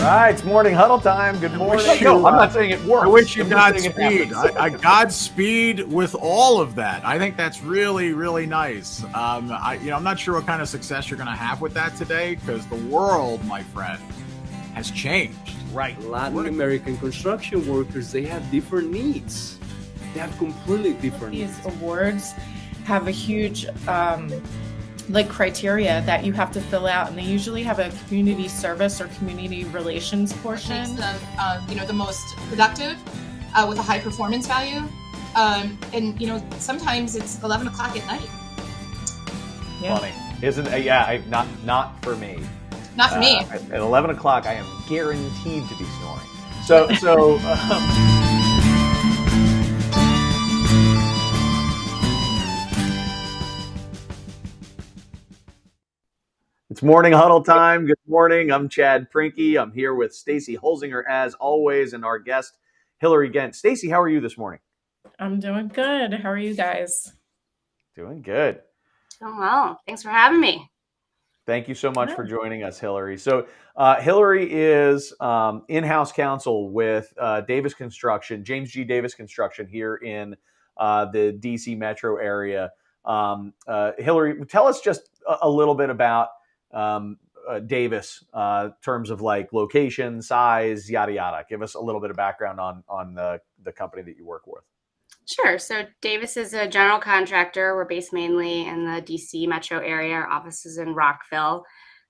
right, it's morning huddle time. Good morning. No, I'm not saying it works. I wish you I'm just saying it Godspeed. happens. Godspeed with all of that. I think that's really, really nice. I'm not sure what kind of success you're going to have with that today, because the world, my friend, has changed. Right. Latin American construction workers, they have different needs. They have completely different needs. These awards have a huge criteria that you have to fill out, and they usually have a community service or community relations portion. Makes them, the most productive with a high performance value, and sometimes it's 11 o'clock at night. Yeah. Funny, isn't it? Yeah, not for me. Not for me. At 11 o'clock, I am guaranteed to be snoring. So. It's morning huddle time. Good morning. I'm Chad Prinky. I'm here with Stacy Holzinger as always, and our guest Hillary Ghent. Stacy, how are you this morning? I'm doing good. How are you guys? Doing good. Doing well. Thanks for having me. Thank you so much for joining us, Hillary. So Hillary is in-house counsel with Davis Construction, James G. Davis Construction here in the DC metro area. Hillary, tell us just a little bit about Davis, terms of like location, size, yada, yada. Give us a little bit of background on the company that you work with. Sure. So Davis is a general contractor. We're based mainly in the DC metro area. Our office is in Rockville.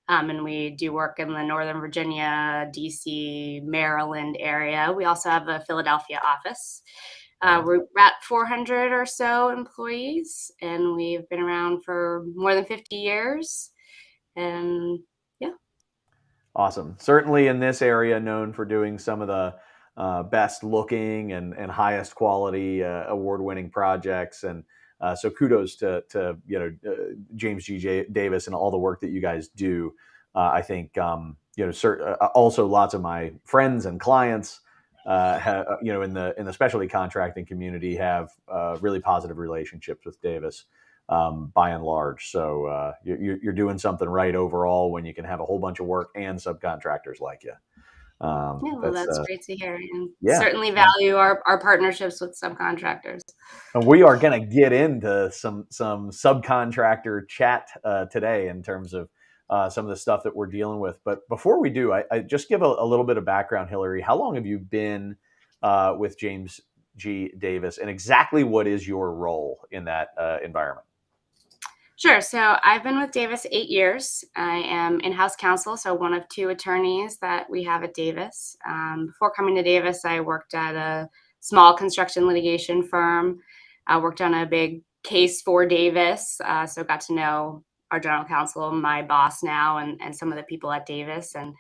And we do work in the Northern Virginia, DC, Maryland area. We also have a Philadelphia office. We're at 400 or so employees, and we've been around for more than 50 years. And yeah. Awesome. Certainly in this area, known for doing some of the best looking and highest quality award-winning projects. And so kudos to James G. Davis and all the work that you guys do. I think, also lots of my friends and clients in the specialty contracting community have really positive relationships with Davis by and large. So you're doing something right overall when you can have a whole bunch of work and subcontractors like you. That's great to hear. And certainly value our partnerships with subcontractors. And we are going to get into some subcontractor chat today in terms of some of the stuff that we're dealing with. But before we do, I just give a little bit of background, Hillary. How long have you been with James G. Davis, and exactly what is your role in that environment? Sure. So I've been with Davis 8 years. I am in-house counsel, so one of two attorneys that we have at Davis. Before coming to Davis, I worked at a small construction litigation firm. I worked on a big case for Davis, so got to know our general counsel, my boss now, and some of the people at Davis, and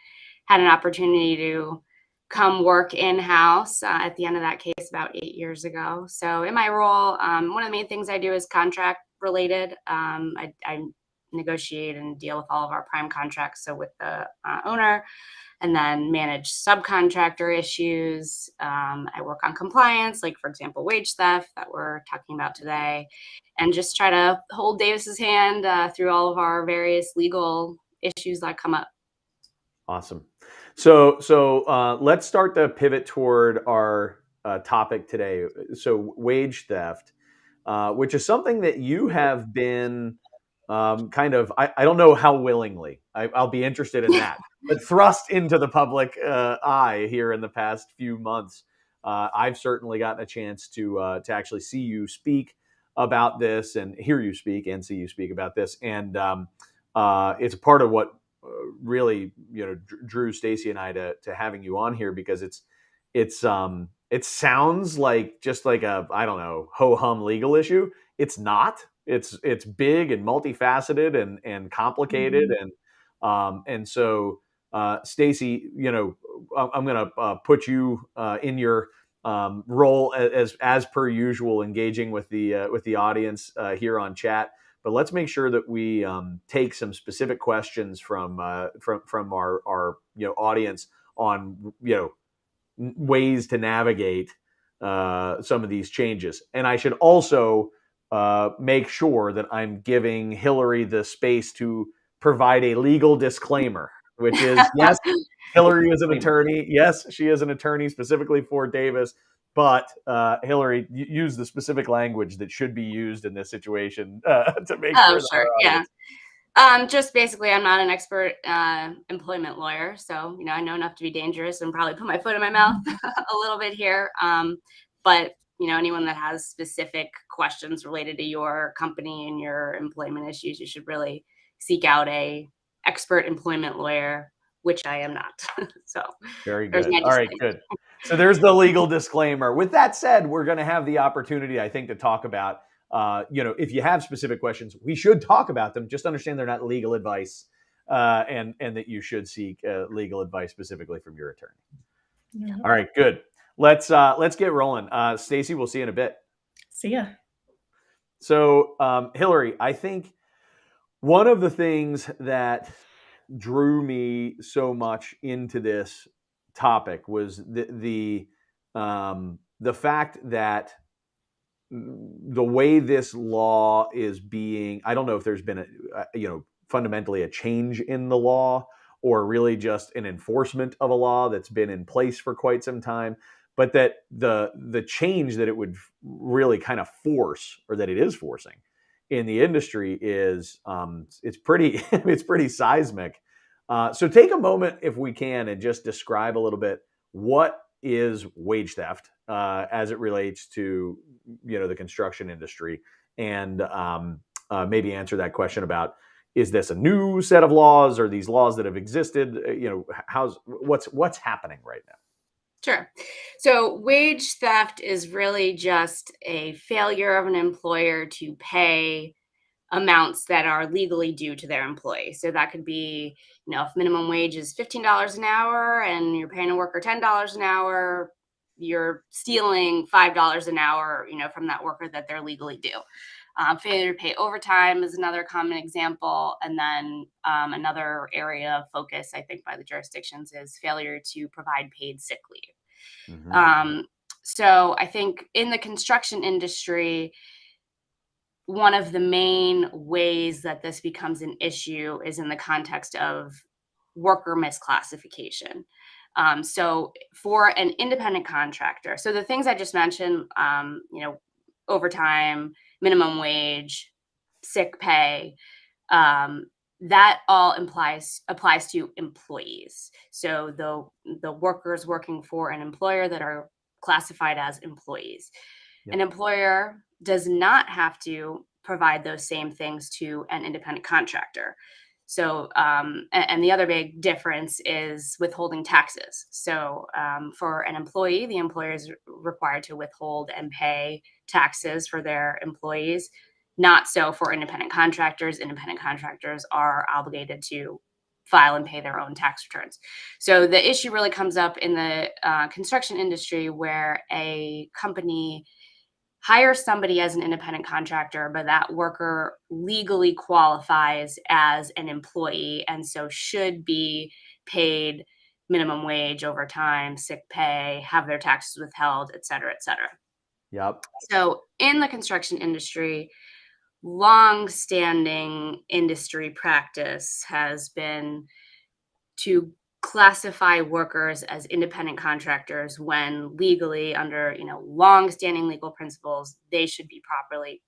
had an opportunity to come work in-house at the end of that case about 8 years ago. So in my role, one of the main things I do is contract related. I negotiate and deal with all of our prime contracts, so with the owner, and then manage subcontractor issues. I work on compliance, like for example, wage theft that we're talking about today, and just try to hold Davis's hand through all of our various legal issues that come up. Awesome. So let's start to pivot toward our topic today. So wage theft, which is something that you have been I don't know how willingly, I'll be interested in that, but thrust into the public eye here in the past few months. I've certainly gotten a chance to actually see you speak about this and hear you speak and see you speak about this. And it's a part of what really drew Stacy and I to having you on here, because it sounds like just like a, I don't know, ho-hum legal issue. It's not. It's big and multifaceted and complicated. Mm-hmm. And so Stacy, I'm going to put you in your role as per usual, engaging with the audience here on chat. But let's make sure that we take some specific questions from our audience on ways to navigate some of these changes. And I should also make sure that I'm giving Hillary the space to provide a legal disclaimer, which is Hillary is an attorney. Yes, she is an attorney specifically for Davis. But Hillary, use the specific language that should be used in this situation to make Oh, sure that sure. our Yeah. audience. Just basically, I'm not an expert employment lawyer, so I know enough to be dangerous and probably put my foot in my mouth a little bit here. But anyone that has specific questions related to your company and your employment issues, you should really seek out a expert employment lawyer, which I am not. So Very there's good. my All right, disclaimer. good. So there's the legal disclaimer. With that said, we're going to have the opportunity, I think, to talk about, if you have specific questions, we should talk about them. Just understand they're not legal advice, and that you should seek legal advice specifically from your attorney. Yeah. All right, good. Let's get rolling. Stacy, we'll see you in a bit. See ya. So, Hillary, I think one of the things that drew me so much into this topic was the fact that the way this law is being, I don't know if there's been fundamentally a change in the law or really just an enforcement of a law that's been in place for quite some time, but that the change that it would really kind of force, or that it is forcing in the industry, is it's pretty it's pretty seismic. So take a moment, if we can, and just describe a little bit what is wage theft as it relates to the construction industry, and maybe answer that question about, is this a new set of laws, or these laws that have existed? What's happening right now? Sure. So wage theft is really just a failure of an employer to pay amounts that are legally due to their employee. So that could be, if minimum wage is $15 an hour and you're paying a worker $10 an hour, you're stealing $5 an hour, from that worker that they're legally due. Failure to pay overtime is another common example. And then another area of focus, I think, by the jurisdictions is failure to provide paid sick leave. Mm-hmm. So I think in the construction industry, one of the main ways that this becomes an issue is in the context of worker misclassification. So for an independent contractor, so the things I just mentioned, overtime, minimum wage, sick pay, that all applies to employees. So the workers working for an employer that are classified as employees. Yep. An employer does not have to provide those same things to an independent contractor. So, and the other big difference is withholding taxes. So, for an employee, the employer is required to withhold and pay taxes for their employees. Not so for independent contractors. Independent contractors are obligated to file and pay their own tax returns. So the issue really comes up in the construction industry, where a company hire somebody as an independent contractor, but that worker legally qualifies as an employee and so should be paid minimum wage, overtime, sick pay, have their taxes withheld, et cetera, et cetera. Yep. So in the construction industry, long-standing industry practice has been to classify workers as independent contractors when legally, under long-standing legal principles, they should be properly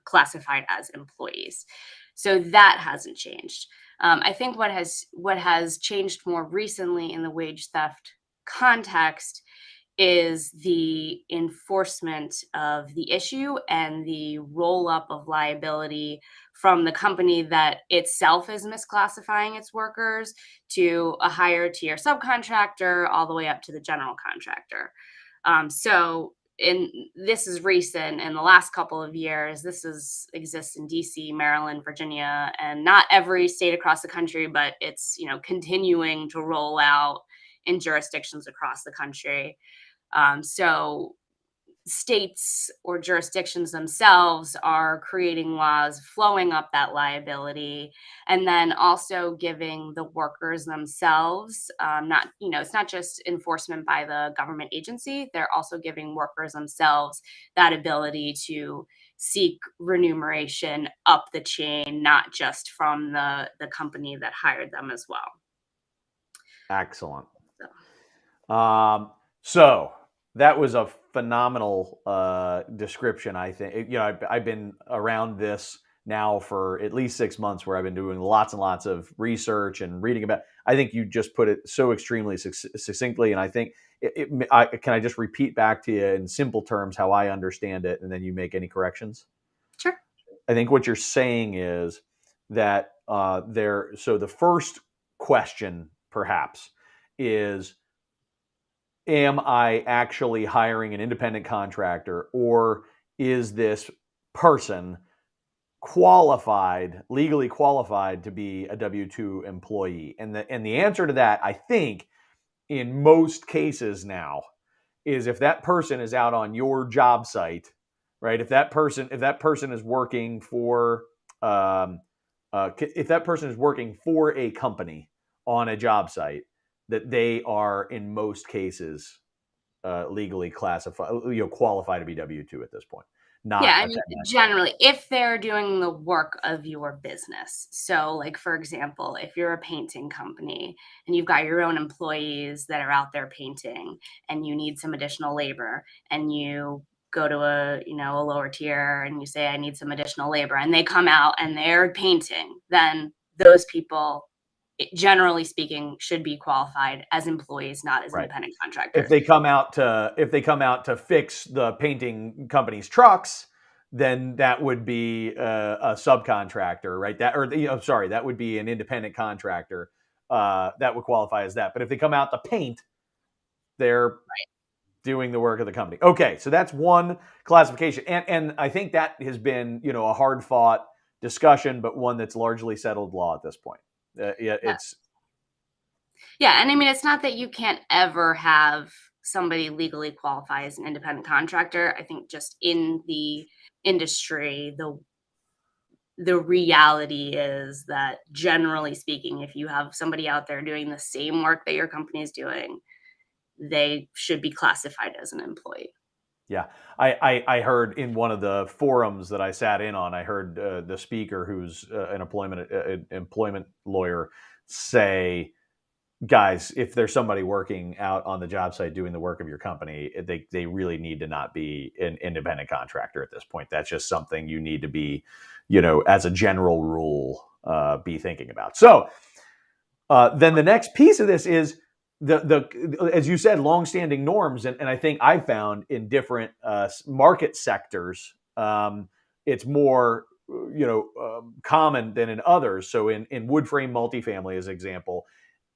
classified as employees. So that hasn't changed. I think what has changed more recently in the wage theft context is the enforcement of the issue and the roll up of liability from the company that itself is misclassifying its workers to a higher tier subcontractor, all the way up to the general contractor. This is recent in the last couple of years. Exists in DC, Maryland, Virginia, and not every state across the country, but it's continuing to roll out in jurisdictions across the country. So states or jurisdictions themselves are creating laws flowing up that liability, and then also giving the workers themselves, it's not just enforcement by the government agency, they're also giving workers themselves that ability to seek remuneration up the chain, not just from the company that hired them as well. Excellent. So. So that was a phenomenal description. I think I've been around this now for at least 6 months, where I've been doing lots and lots of research and reading about. I think you just put it so extremely succinctly, and I think can I just repeat back to you in simple terms how I understand it, and then you make any corrections? Sure. I think what you're saying is that So the first question, perhaps, is, am I actually hiring an independent contractor, or is this person legally qualified to be a W-2 employee? And the answer to that, I think, in most cases now, is if that person is out on your job site, right? If that person is working for if that person is working for a company on a job site, that they are in most cases legally qualified to be W-2 at this point. Not Yeah, a I mean, 1099. generally, if they're doing the work of your business. So, like, for example, if you're a painting company and you've got your own employees that are out there painting and you need some additional labor, and you go to a lower tier and you say, I need some additional labor, and they come out and they're painting, then those people, generally speaking, should be qualified as employees, not as Right. independent contractors. If they come out to fix the painting company's trucks, then that would be a subcontractor, right? That would be an independent contractor that would qualify as that. But if they come out to paint, they're doing the work of the company. Okay, so that's one classification, and I think that has been a hard fought discussion, but one that's largely settled law at this point. It's Yeah, and I mean, it's not that you can't ever have somebody legally qualify as an independent contractor. I think just in the industry, the reality is that, generally speaking, if you have somebody out there doing the same work that your company is doing, they should be classified as an employee. Yeah, I heard in one of the forums that I sat in on, I heard the speaker, who's an employment lawyer, say, guys, if there's somebody working out on the job site doing the work of your company, they really need to not be an independent contractor at this point. That's just something you need to be, as a general rule, be thinking about. So then the next piece of this is the as you said, longstanding norms, and I think I found in different market sectors, it's more common than in others. So in wood frame multifamily, as an example,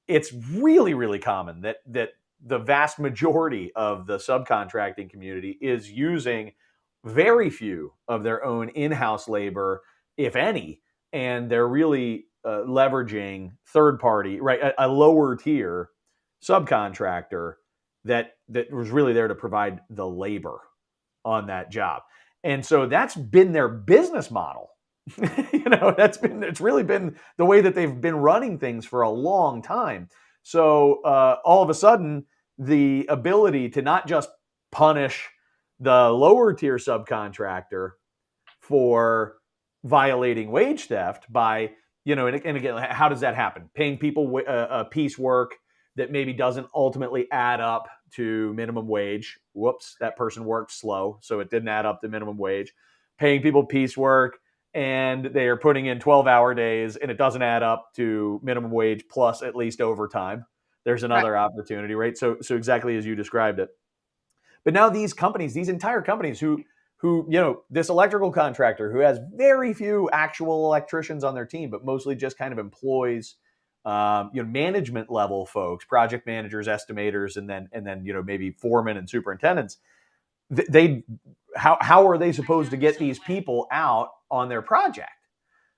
it's really, really common that the vast majority of the subcontracting community is using very few of their own in-house labor, if any, and they're really leveraging third party, right, a lower tier subcontractor that was really there to provide the labor on that job. And so that's been their business model. It's really been the way that they've been running things for a long time. So all of a sudden, the ability to not just punish the lower tier subcontractor for violating wage theft by, and again, how does that happen? Paying people piecework that maybe doesn't ultimately add up to minimum wage. Whoops, that person worked slow, so it didn't add up to minimum wage. Paying people piecework, and they are putting in 12-hour days, and it doesn't add up to minimum wage plus at least overtime. There's another opportunity, right? So exactly as you described it. But now these entire companies who this electrical contractor who has very few actual electricians on their team, but mostly just kind of employs management level folks, project managers, estimators, and then maybe foremen and superintendents. How are they supposed to get these people out on their project?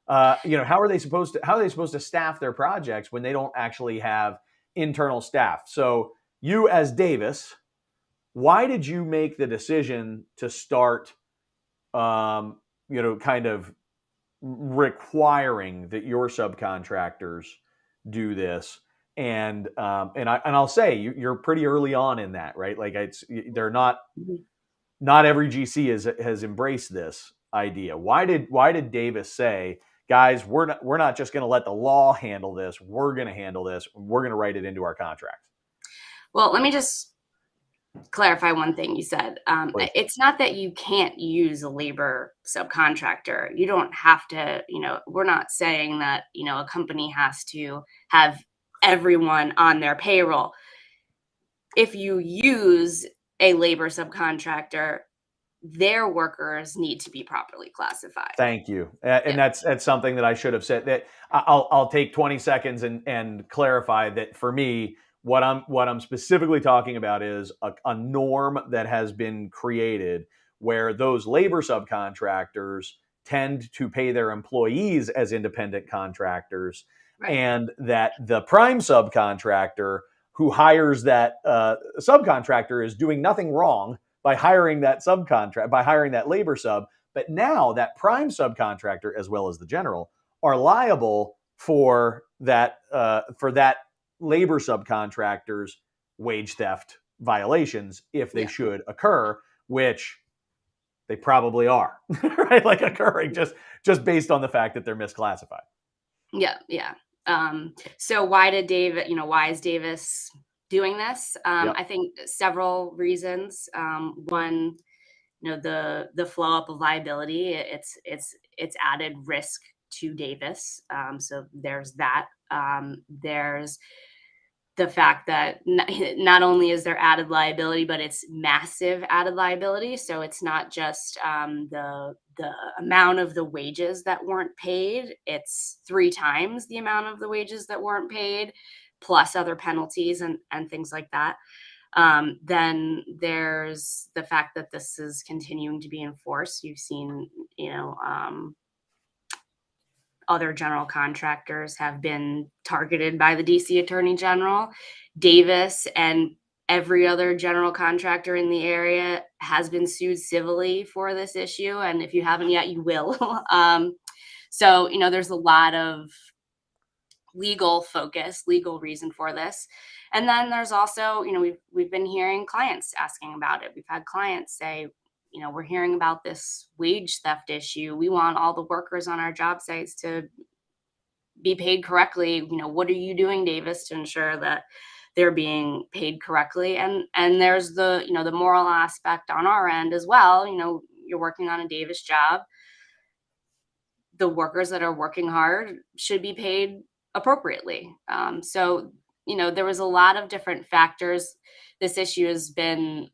How are they supposed to staff their projects when they don't actually have internal staff? So you, as Davis, why did you make the decision to start, kind of requiring that your subcontractors do this? And I'll say you're pretty early on in that, right? Like they're not every GC has embraced this idea. Why did Davis say, guys, we're not just going to let the law handle this. We're going to handle this. We're going to write it into our contracts. Well, let me just clarify one thing you said. Please. It's not that you can't use a labor subcontractor. You don't have to, we're not saying that, a company has to have everyone on their payroll. If you use a labor subcontractor, their workers need to be properly classified. Thank you. And that's something that I should have said. That I'll take 20 seconds and clarify that for me, what I'm specifically talking about is a norm that has been created where those labor subcontractors tend to pay their employees as independent contractors, Right. and that the prime subcontractor who hires that subcontractor is doing nothing wrong by hiring that labor sub. But now that prime subcontractor, as well as the general, are liable for that labor subcontractor's wage theft violations if they should occur, which they probably are, right? Like occurring just based on the fact that they're misclassified. Yeah. So why is Davis doing this? I think several reasons. One, the flow up of liability, it's added risk to Davis. So there's that. There's the fact that not only is there added liability, but it's massive added liability. So it's not just the amount of the wages that weren't paid. It's 3 times the amount of the wages that weren't paid, plus other penalties and things like that. Then there's the fact that this is continuing to be enforced. You've seen, other general contractors have been targeted by the DC Attorney General. Davis and every other general contractor in the area has been sued civilly for this issue. And if you haven't yet, you will. So, there's a lot of legal reason for this. And then there's also, we've been hearing clients asking about it. We've had clients say, we're hearing about this wage theft issue. We want all the workers on our job sites to be paid correctly. What are you doing, Davis, to ensure that they're being paid correctly? And there's the moral aspect on our end as well. You're working on a Davis job. The workers that are working hard should be paid appropriately. So, there was a lot of different factors. This issue has been,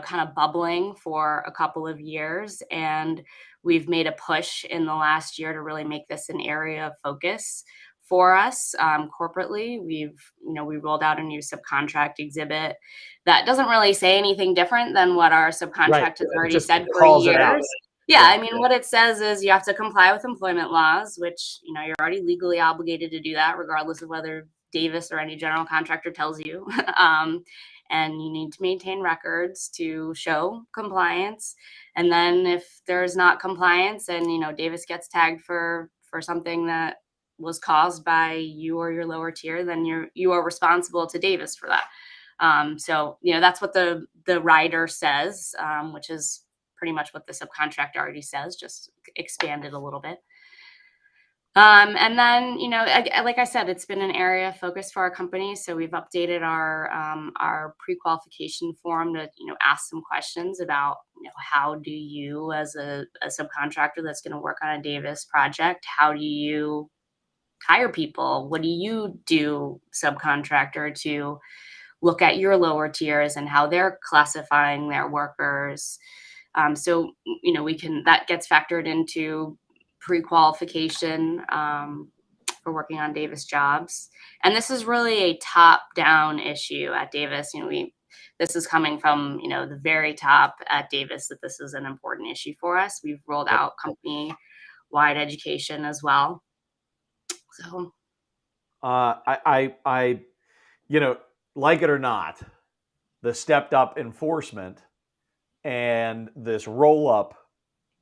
kind of bubbling for a couple of years, and we've made a push in the last year to really make this an area of focus for us corporately. We rolled out a new subcontract exhibit that doesn't really say anything different than what our subcontract has already said for years. Yeah, what it says is you have to comply with employment laws, which, you're already legally obligated to do that, regardless of whether Davis or any general contractor tells you. And you need to maintain records to show compliance. And then if there's not compliance and, Davis gets tagged for something that was caused by you or your lower tier, then you are responsible to Davis for that. So, that's what the rider says, which is pretty much what the subcontract already says, just expanded a little bit. And then, like I said, it's been an area of focus for our company. So we've updated our pre-qualification form to, ask some questions about, how do you, as a subcontractor that's going to work on a Davis project, how do you hire people? What do you do, subcontractor, to look at your lower tiers and how they're classifying their workers? So, that gets factored into pre-qualification for working on Davis jobs. And this is really a top-down issue at Davis. This is coming from, the very top at Davis, that this is an important issue for us. We've rolled out company-wide education as well. So I like it or not, the stepped up enforcement and this roll up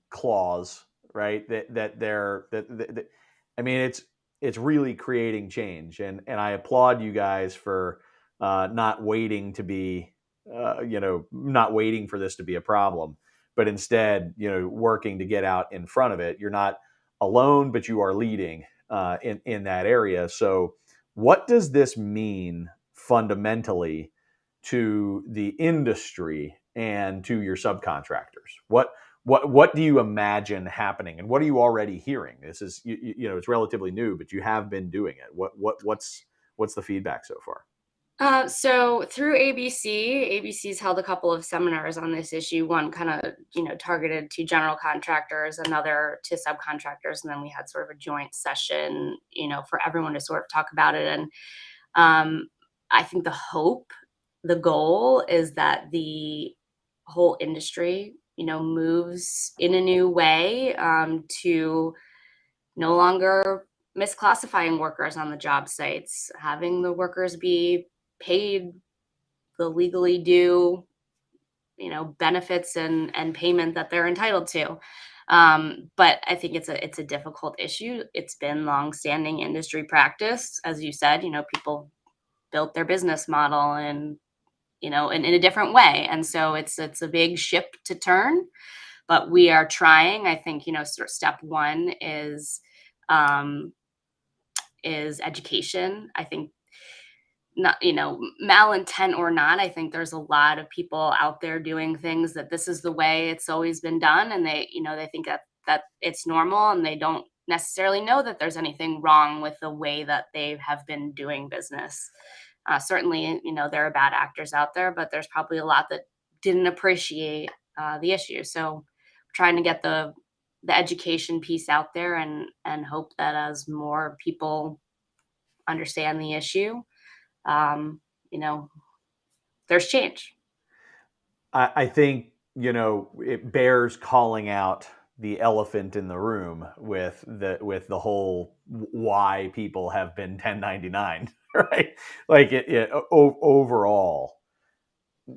clause, right? It's really creating change, and I applaud you guys for not waiting to be, not waiting for this to be a problem, but instead, working to get out in front of it. You're not alone, but you are leading in that area. So, what does this mean fundamentally to the industry and to your subcontractors? What do you imagine happening, and what are you already hearing? This is it's relatively new, but you have been doing it. What's the feedback so far? So through ABC's held a couple of seminars on this issue. One kind of targeted to general contractors, another to subcontractors, and then we had sort of a joint session, for everyone to sort of talk about it. And I think the goal is that the whole industry, moves in a new way to no longer misclassifying workers on the job sites, having the workers be paid the legally due, benefits and payment that they're entitled to. But I think it's a difficult issue. It's been longstanding industry practice, as you said. People built their business model and in a different way, and so it's a big ship to turn. But we are trying. I think sort of step one is education. I think not, malintent or not, I think there's a lot of people out there doing things that this is the way it's always been done. And they think that it's normal, and they don't necessarily know that there's anything wrong with the way that they have been doing business. Certainly, there are bad actors out there, but there's probably a lot that didn't appreciate the issue. So trying to get the education piece out there, and hope that as more people understand the issue, you know, there's change. I think it bears calling out the elephant in the room with the whole why people have been 1099, right? Like overall,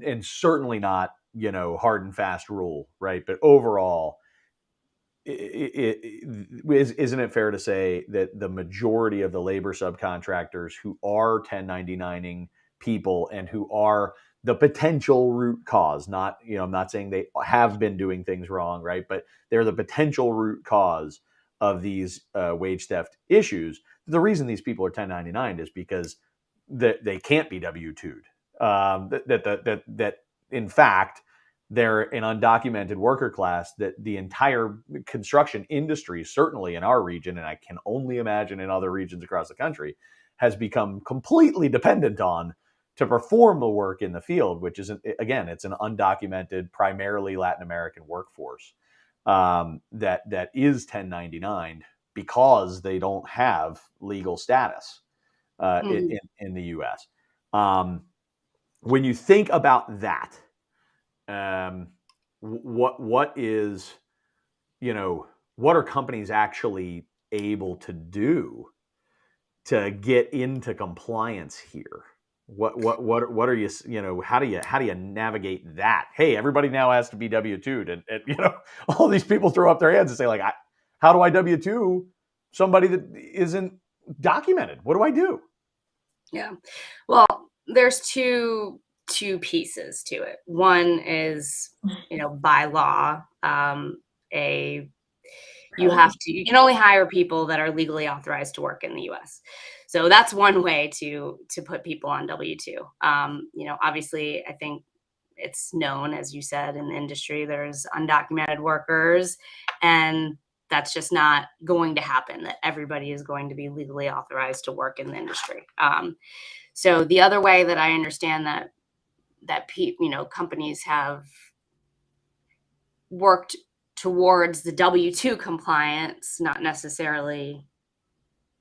and certainly not hard and fast rule, right? But overall, isn't it fair to say that the majority of the labor subcontractors who are 1099ing people and who are the potential root cause, not, I'm not saying they have been doing things wrong, right? But they're the potential root cause of these wage theft issues. The reason these people are 1099 is because they can't be W-2'd. That in fact, they're an undocumented worker class that the entire construction industry, certainly in our region, and I can only imagine in other regions across the country, has become completely dependent on to perform the work in the field, which is, again, it's an undocumented, primarily Latin American workforce that is 1099 because they don't have legal status in the U.S. When you think about that, what is, what are companies actually able to do to get into compliance here? What are you, how do you navigate that? Hey, everybody now has to be W-2'd, and all these people throw up their hands and say, like, how do I W-2 somebody that isn't documented? What do I do? Yeah. Well, there's two pieces to it. One is, by law, you can only hire people that are legally authorized to work in the U.S. So that's one way to put people on W-2. Obviously, I think it's known, as you said, in the industry, there's undocumented workers, and that's just not going to happen, that everybody is going to be legally authorized to work in the industry. So the other way that I understand that companies have worked towards the W-2 compliance, not necessarily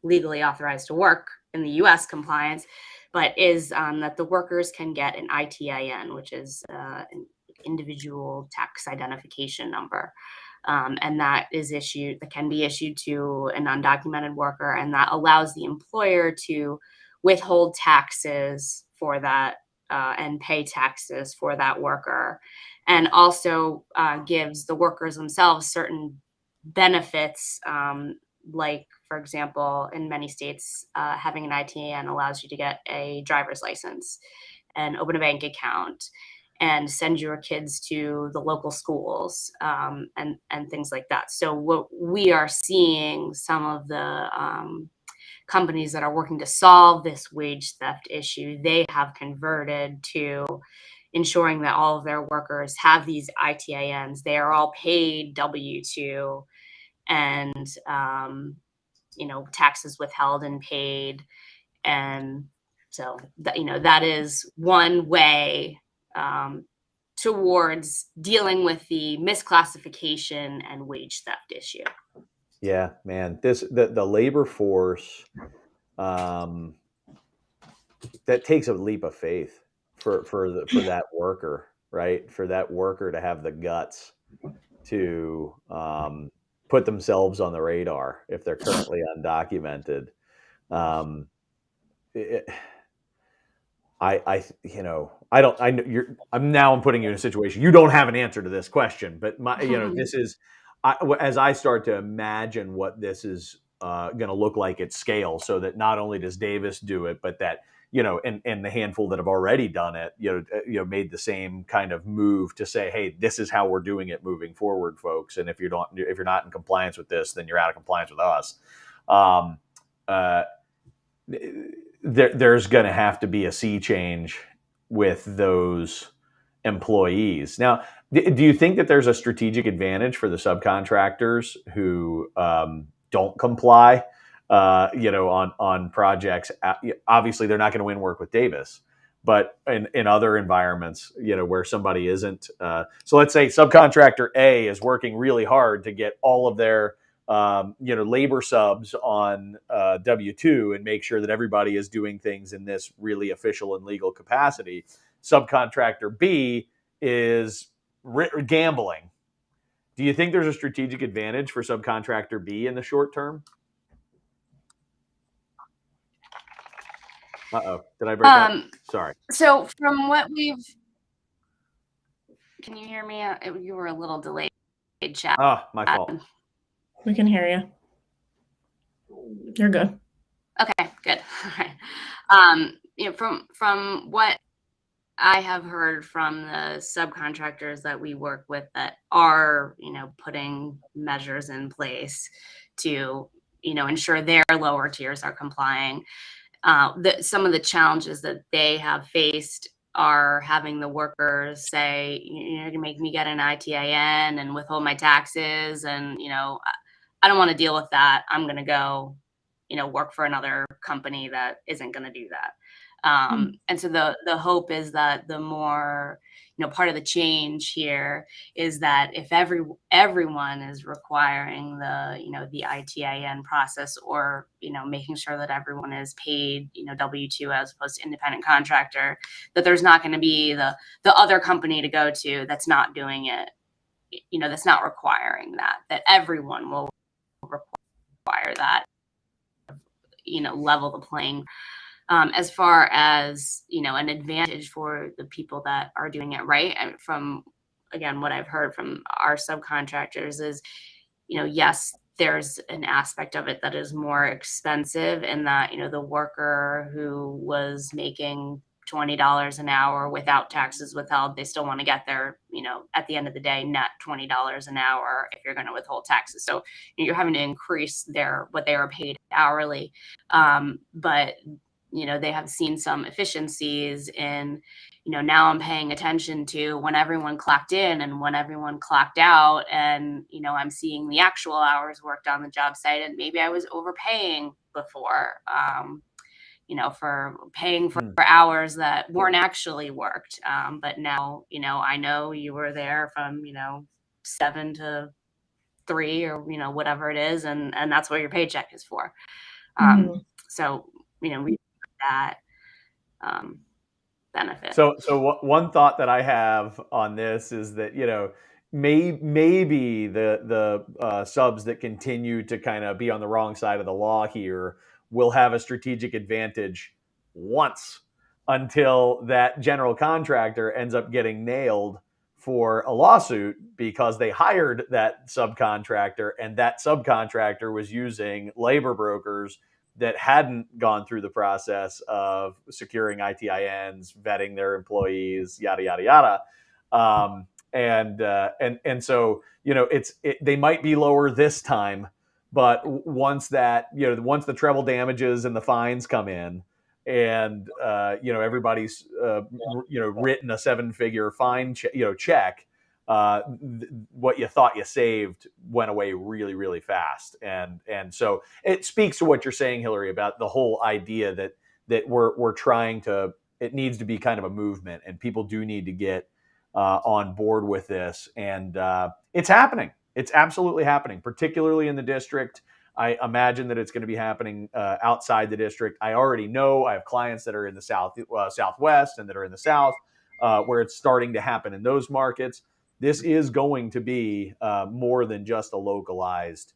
legally authorized to work in the U.S. compliance, but is that the workers can get an ITIN, which is an individual tax identification number. And that can be issued to an undocumented worker, and that allows the employer to withhold taxes for that and pay taxes for that worker, and also gives the workers themselves certain benefits, like, for example, in many states, having an ITIN allows you to get a driver's license and open a bank account. and send your kids to the local schools, and things like that. So what we are seeing, some of the companies that are working to solve this wage theft issue, they have converted to ensuring that all of their workers have these ITINs. They are all paid W-2, and taxes withheld and paid. And so that is one way towards dealing with the misclassification and wage theft issue. Yeah, man, the labor force, that takes a leap of faith for that worker, right? For that worker to have the guts to put themselves on the radar if they're currently undocumented. Um, it, I'm putting you in a situation. You don't have an answer to this question, but this is, as I start to imagine what this is going to look like at scale, so that not only does Davis do it, but that, and the handful that have already done it, made the same kind of move to say, hey, this is how we're doing it moving forward, folks. And if you're not in compliance with this, then you're out of compliance with us. There's going to have to be a sea change with those employees. Now, do you think that there's a strategic advantage for the subcontractors who don't comply, on projects? Obviously, they're not going to win work with Davis, but in other environments, where somebody isn't. So let's say subcontractor A is working really hard to get all of their labor subs on W-2 and make sure that everybody is doing things in this really official and legal capacity. Subcontractor B is gambling. Do you think there's a strategic advantage for subcontractor B in the short term? Uh-oh, did I break up? Sorry. So from what can you hear me? You were a little delayed, chat. Oh, my fault. We can hear you. You're good. Okay, good. All right. From what I have heard from the subcontractors that we work with that are, putting measures in place to, ensure their lower tiers are complying, some of the challenges that they have faced are having the workers say, you're going to make me get an ITIN and withhold my taxes, and I don't want to deal with that. I'm going to go, work for another company that isn't going to do that. And so the hope is that the more, part of the change here is that if everyone is requiring the ITIN process, or, making sure that everyone is paid, W-2 as opposed to independent contractor, that there's not going to be the other company to go to that's not doing it, that's not requiring that everyone will require that, level the playing. As far as, an advantage for the people that are doing it right. And from, again, what I've heard from our subcontractors is, yes, there's an aspect of it that is more expensive, in that, the worker who was making $20 an hour without taxes withheld, they still want to get their, at the end of the day, net $20 an hour if you're going to withhold taxes. So you're having to increase what they are paid hourly. But they have seen some efficiencies in, now I'm paying attention to when everyone clocked in and when everyone clocked out, and, I'm seeing the actual hours worked on the job site, and maybe I was overpaying before, for paying for hours that weren't actually worked. But now, I know you were there from, 7 to 3, or, whatever it is. And that's what your paycheck is for. So, we that benefit. So one thought that I have on this is that, maybe the subs that continue to kind of be on the wrong side of the law here will have a strategic advantage once, until that general contractor ends up getting nailed for a lawsuit because they hired that subcontractor, and that subcontractor was using labor brokers that hadn't gone through the process of securing ITINs, vetting their employees, yada yada yada. And so they might be lower this time, but once the treble damages and the fines come in, and everybody's written a 7-figure fine check, what you thought you saved went away really, really fast. And so it speaks to what you're saying, Hillary, about the whole idea that we're trying to. It needs to be kind of a movement, and people do need to get on board with this. And it's happening. It's absolutely happening, particularly in the district. I imagine that it's going to be happening outside the district. I already know I have clients that are in the Southwest and that are in the South, where it's starting to happen in those markets. This is going to be more than just a localized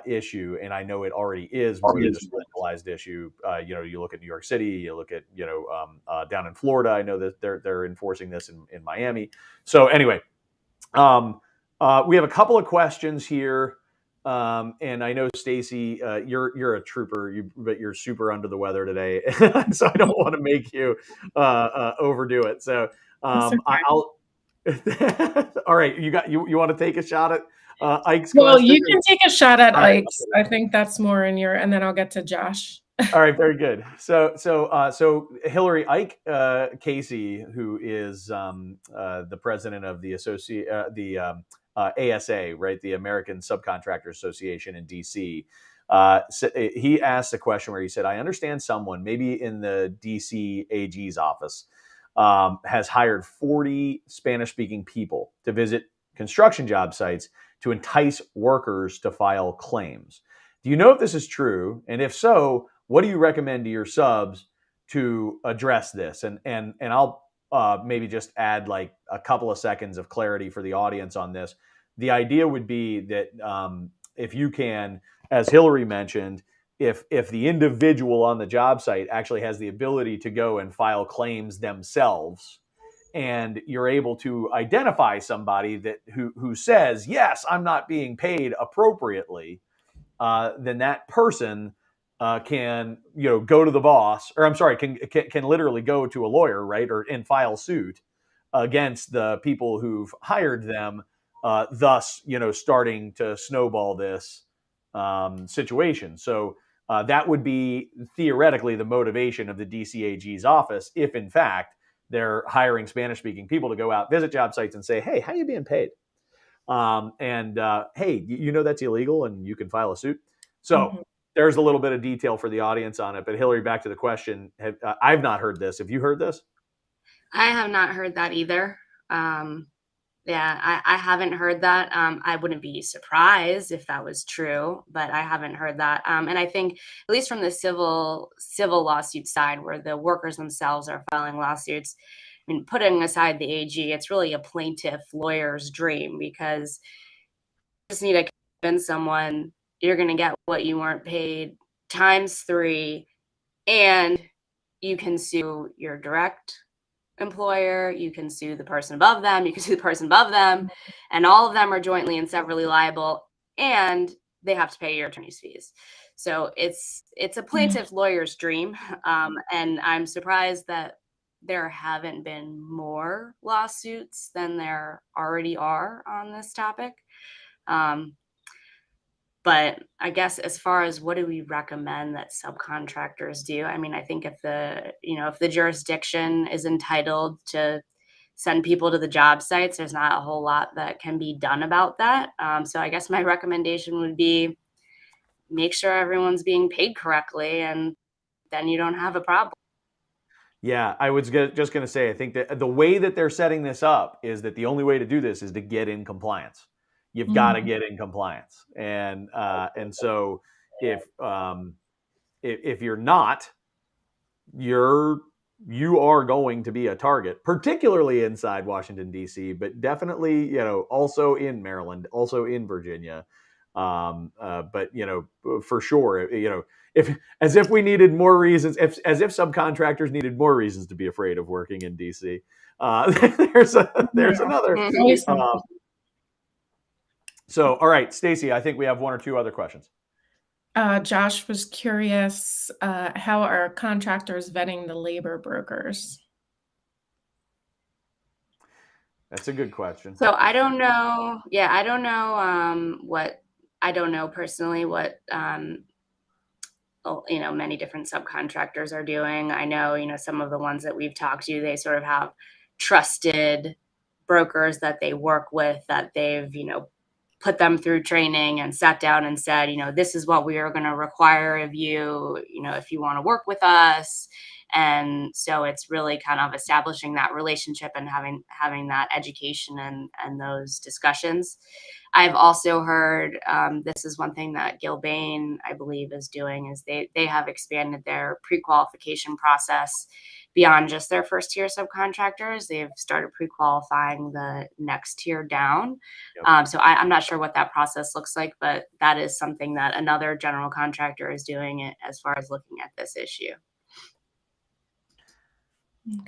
issue, and I know it already is more than just a localized issue. You look at New York City, you look at down in Florida. I know that they're enforcing this in Miami. So anyway, we have a couple of questions here. And I know, Stacy, you're a trooper, but you're super under the weather today, so I don't want to make you overdo it. So I'll. All right, you want to take a shot at Ike's Well, question? you can take a shot at All right. Ike's. I think that's more in your, and then I'll get to Josh. All right, very good. So Hillary, Ike Casey, who is the president of the ASA, right, the American Subcontractors Association in DC. He asked a question where he said, "I understand someone, maybe in the DC AG's office, has hired 40 Spanish-speaking people to visit construction job sites to entice workers to file claims. Do you know if this is true? And if so, what do you recommend to your subs to address this?" And I'll maybe just add like a couple of seconds of clarity for the audience on this. The idea would be that if you can, as Hillary mentioned, if the individual on the job site actually has the ability to go and file claims themselves, and you're able to identify somebody who says, yes, I'm not being paid appropriately, then that person can go to the boss, or I'm sorry, can literally go to a lawyer, right, and file suit against the people who've hired them, thus starting to snowball this situation. So that would be theoretically the motivation of the DCAG's office, if in fact they're hiring Spanish-speaking people to go out, visit job sites, and say, "Hey, how are you being paid? Hey, that's illegal, and you can file a suit." So there's a little bit of detail for the audience on it. But Hillary, back to the question. I've not heard this. Have you heard this? I have not heard that either. I haven't heard that. I wouldn't be surprised if that was true, but I haven't heard that. And I think, at least from the civil lawsuit side, where the workers themselves are filing lawsuits, I mean, putting aside the AG, it's really a plaintiff lawyer's dream, because you just need to convince someone you're going to get what you weren't paid times 3, and you can sue your direct employer, you can sue the person above them, you can sue the person above them, and all of them are jointly and severally liable, and they have to pay your attorney's fees. So it's a plaintiff lawyer's dream, and I'm surprised that there haven't been more lawsuits than there already are on this topic. But I guess as far as what do we recommend that subcontractors do, I mean, I think if the jurisdiction is entitled to send people to the job sites, there's not a whole lot that can be done about that. So I guess my recommendation would be make sure everyone's being paid correctly, and then you don't have a problem. Yeah, I was just going to say, I think that the way that they're setting this up is that the only way to do this is to get in compliance. You've got to get in compliance, and so if you're not, you are going to be a target, particularly inside Washington D.C., but definitely also in Maryland, also in Virginia, but for sure, if we needed more reasons, as if subcontractors needed more reasons to be afraid of working in D.C. There's another. So, all right, Stacy, I think we have one or two other questions. Josh was curious, how are contractors vetting the labor brokers? That's a good question. So I don't know. Yeah, I don't know what I don't know personally what many different subcontractors are doing. I know, some of the ones that we've talked to, they sort of have trusted brokers that they work with that they've, put them through training and sat down and said, this is what we are going to require of you, if you want to work with us. And so it's really kind of establishing that relationship and having that education and those discussions. I've also heard this is one thing that Gilbane, I believe, is doing is they have expanded their pre-qualification process beyond just their first tier subcontractors. They've started pre-qualifying the next tier down. Yep. So I'm not sure what that process looks like, but that is something that another general contractor is doing it as far as looking at this issue.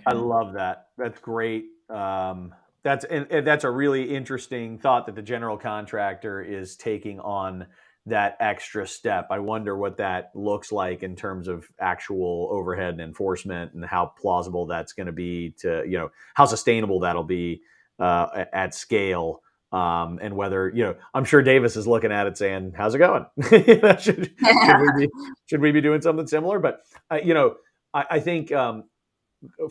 I Okay. love that. That's great. That's a really interesting thought that the general contractor is taking on that extra step. I wonder what that looks like in terms of actual overhead and enforcement, and how plausible that's going to be to, how sustainable that'll be at scale. And whether, I'm sure Davis is looking at it saying, "How's it going? Should we be doing something similar?" But I think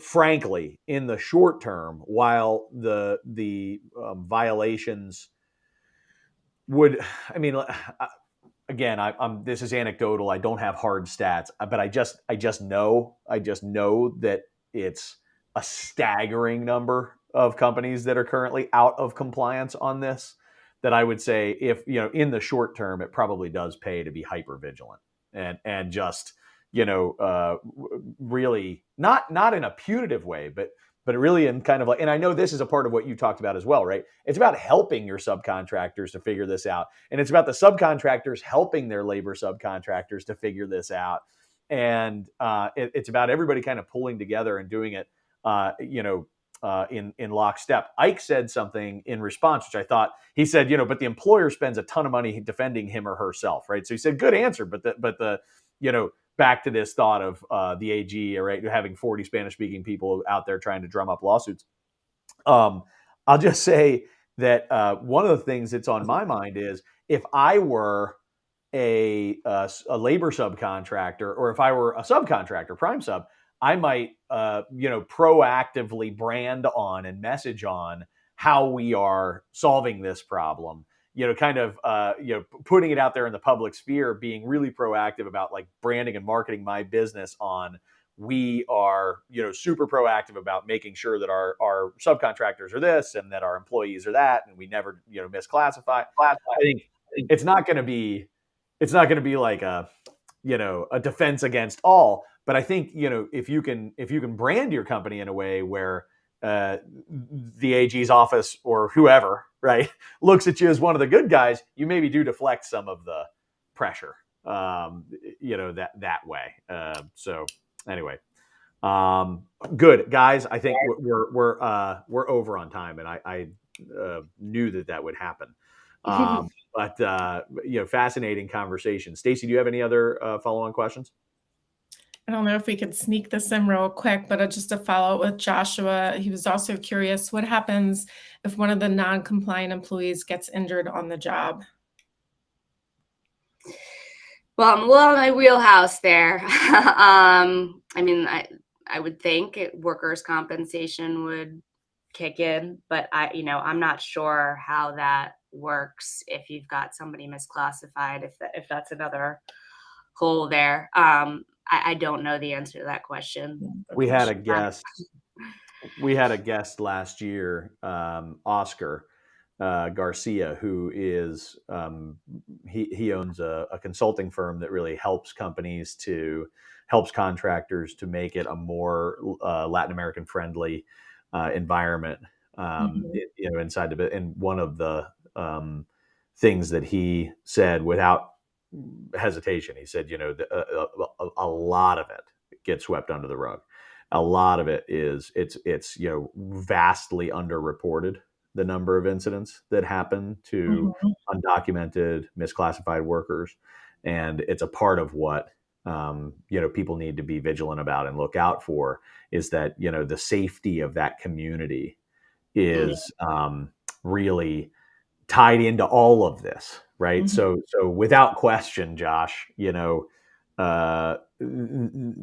frankly, in the short term, while the violations would, I mean, again, I'm this is anecdotal. I don't have hard stats, but I just know that it's a staggering number of companies that are currently out of compliance on this. That I would say, if in the short term, it probably does pay to be hyper vigilant and just really not in a punitive way, but really in kind of like, and I know this is a part of what you talked about as well, right? It's about helping your subcontractors to figure this out. And it's about the subcontractors helping their labor subcontractors to figure this out. And it's about everybody kind of pulling together and doing it, in lockstep. Ike said something in response, which I thought, he said, but the employer spends a ton of money defending him or herself, right? So he said, good answer, but the back to this thought of the AG, right, having 40 Spanish-speaking people out there trying to drum up lawsuits. I'll just say that one of the things that's on my mind is, if I were a labor subcontractor, or if I were a subcontractor, prime sub, I might proactively brand on and message on how we are solving this problem. Kind of putting it out there in the public sphere, being really proactive about like branding and marketing my business on. We are, super proactive about making sure that our subcontractors are this and that our employees are that, and we never, misclassify. I think it's not going to be like a defense against all, but I think if you can brand your company in a way where the AG's office or whoever, right, looks at you as one of the good guys, you maybe do deflect some of the pressure, that way. So anyway, good guys. I think we're over on time, and I knew that would happen. But fascinating conversation. Stacy, do you have any other follow-on questions? I don't know if we could sneak this in real quick, but just to follow up with Joshua, he was also curious, what happens if one of the non-compliant employees gets injured on the job? Well, I'm a little in my wheelhouse there. I would think workers' compensation would kick in, but I'm not sure how that works if you've got somebody misclassified, if that's another hole there. I don't know the answer to that question. We had a guest. We had a guest last year, Oscar Garcia, who is he owns a consulting firm that really helps contractors to make it a more Latin American friendly environment. Inside the bit. And one of the things that he said without hesitation, he said, a lot of it gets swept under the rug. A lot of it is it's vastly underreported, the number of incidents that happen to undocumented, misclassified workers. And it's a part of what people need to be vigilant about and look out for, is that the safety of that community is really tied into all of this, right? Mhm. So without question, Josh,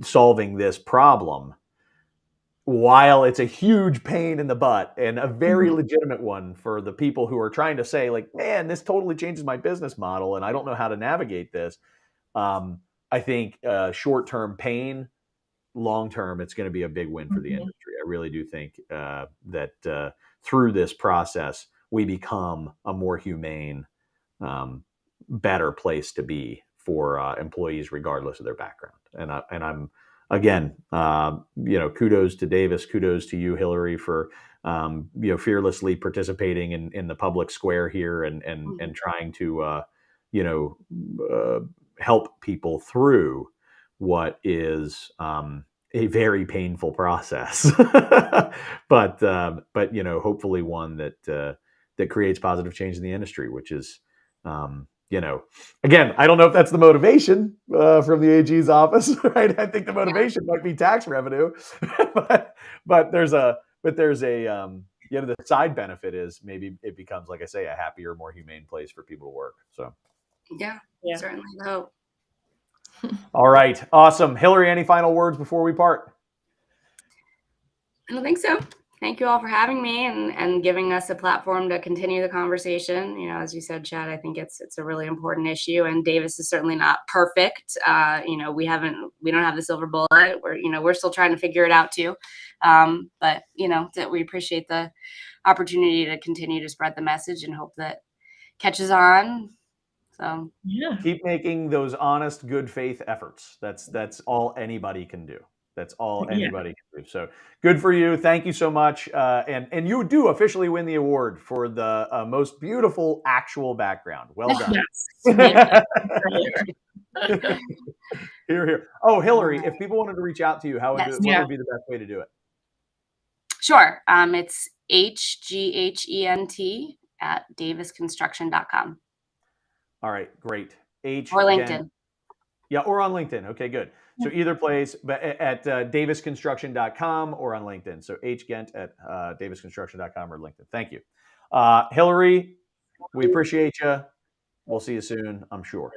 solving this problem, while it's a huge pain in the butt and a very Mhm. legitimate one for the people who are trying to say, like, man, this totally changes my business model and I don't know how to navigate this. I think short-term pain, long-term, it's going to be a big win for the Mhm. industry. I really do think that through this process, we become a more humane, better place to be for employees, regardless of their background. And I'm again, kudos to Davis, kudos to you, Hillary, for fearlessly participating in the public square here and trying to help people through what is a very painful process, but hopefully one that creates positive change in the industry, which is again, I don't know if that's the motivation from the AG's office, right? I think the motivation might be tax revenue, but there's a the side benefit is maybe it becomes, like I say, a happier, more humane place for people to work. So Yeah, Yeah. certainly hope. all right, awesome, Hillary. Any final words before we part? I don't think so. Thank you all for having me and giving us a platform to continue the conversation. As you said, Chad, I think it's a really important issue, and Davis is certainly not perfect. We don't have the silver bullet. We're still trying to figure it out too. But that we appreciate the opportunity to continue to spread the message and hope that catches on. So Yeah. Keep making those honest, good faith efforts. That's all anybody can do. That's all anybody can do. So good for you. Thank you so much. And you do officially win the award for the most beautiful actual background. Well done. Yes. Here, here. Oh, Hillary, if people wanted to reach out to you, what Yeah. would be the best way to do it? Sure. It's HGHENT at davisconstruction.com. All right, great. Or LinkedIn. Yeah, or on LinkedIn. Okay, good. So either place, but at davisconstruction.com or on LinkedIn. So hghent at davisconstruction.com or LinkedIn. Thank you. Hillary, we appreciate you. We'll see you soon, I'm sure.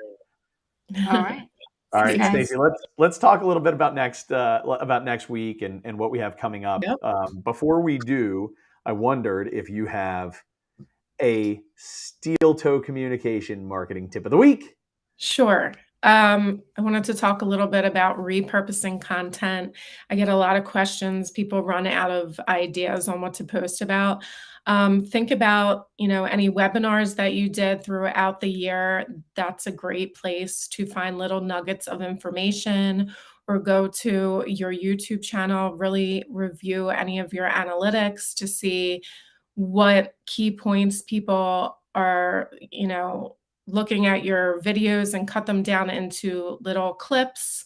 All right. All right, Guys. Stacey, let's talk a little bit about next week and what we have coming up. Yep. Before we do, I wondered if you have a steel toe communication marketing tip of the week. Sure. I wanted to talk a little bit about repurposing content. I get a lot of questions. People run out of ideas on what to post about. Think about, any webinars that you did throughout the year. That's a great place to find little nuggets of information, or go to your YouTube channel, really review any of your analytics to see what key points people are, looking at your videos, and cut them down into little clips.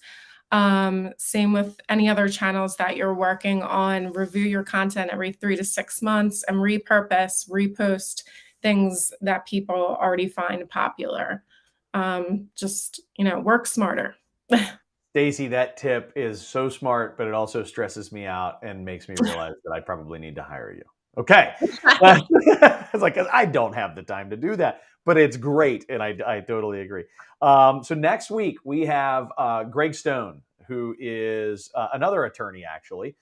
Same with any other channels that you're working on. Review your content every 3 to 6 months and repost things that people already find popular. Just, work smarter. Stacey, that tip is so smart, but it also stresses me out and makes me realize that I probably need to hire you. Okay. It's like, 'cause I don't have the time to do that, but it's great. And I totally agree. So next week we have Greg Stone, who is another attorney, actually.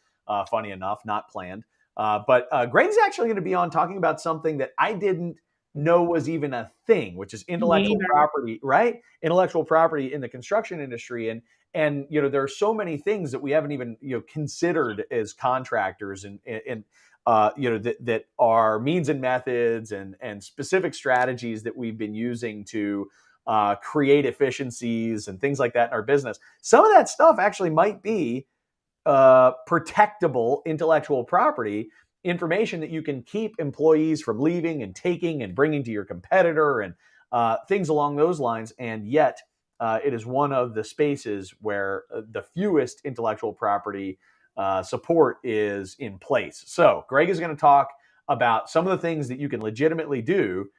Funny enough, not planned. But Greg's actually going to be on talking about something that I didn't know was even a thing, which is intellectual Neither. property, right? Intellectual property in the construction industry. And there are so many things that we haven't even considered as contractors, and that are means and methods and specific strategies that we've been using to create efficiencies and things like that in our business. Some of that stuff actually might be protectable intellectual property information that you can keep employees from leaving and taking and bringing to your competitor, and things along those lines. And yet it is one of the spaces where the fewest intellectual property support is in place. So Greg is going to talk about some of the things that you can legitimately do.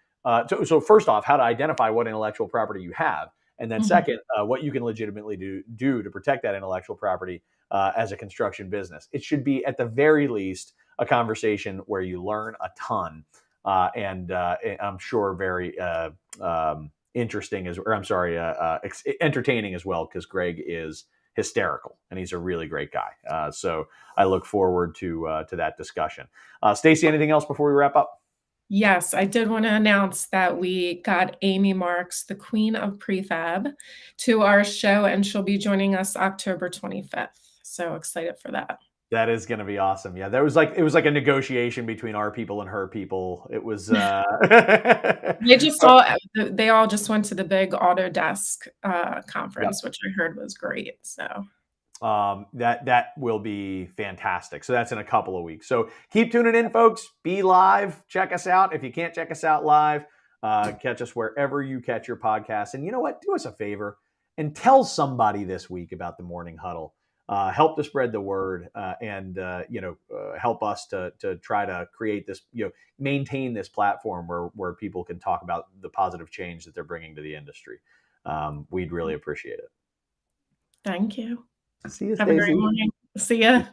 So first off, how to identify what intellectual property you have, And then second, what you can legitimately do to protect that intellectual property as a construction business. It should be at the very least a conversation where you learn a ton, and I'm sure very interesting entertaining as well, because Greg is hysterical and he's a really great guy. So I look forward to that discussion. Stacy, anything else before we wrap up? Yes, I did want to announce that we got Amy Marks, the queen of prefab, to our show, and she'll be joining us October 25th. So excited for that. That is going to be awesome. Yeah, it was like a negotiation between our people and her people. It was. They all just went to the big Autodesk conference, which I heard was great. So. That will be fantastic. So that's in a couple of weeks. So keep tuning in, folks. Be live. Check us out. If you can't check us out live, catch us wherever you catch your podcasts. And you know what? Do us a favor and tell somebody this week about the Morning Huddle. Help to spread the word, and help us to try to create this, maintain this platform where people can talk about the positive change that they're bringing to the industry. We'd really appreciate it. Thank you. See you, Have a great morning. See ya.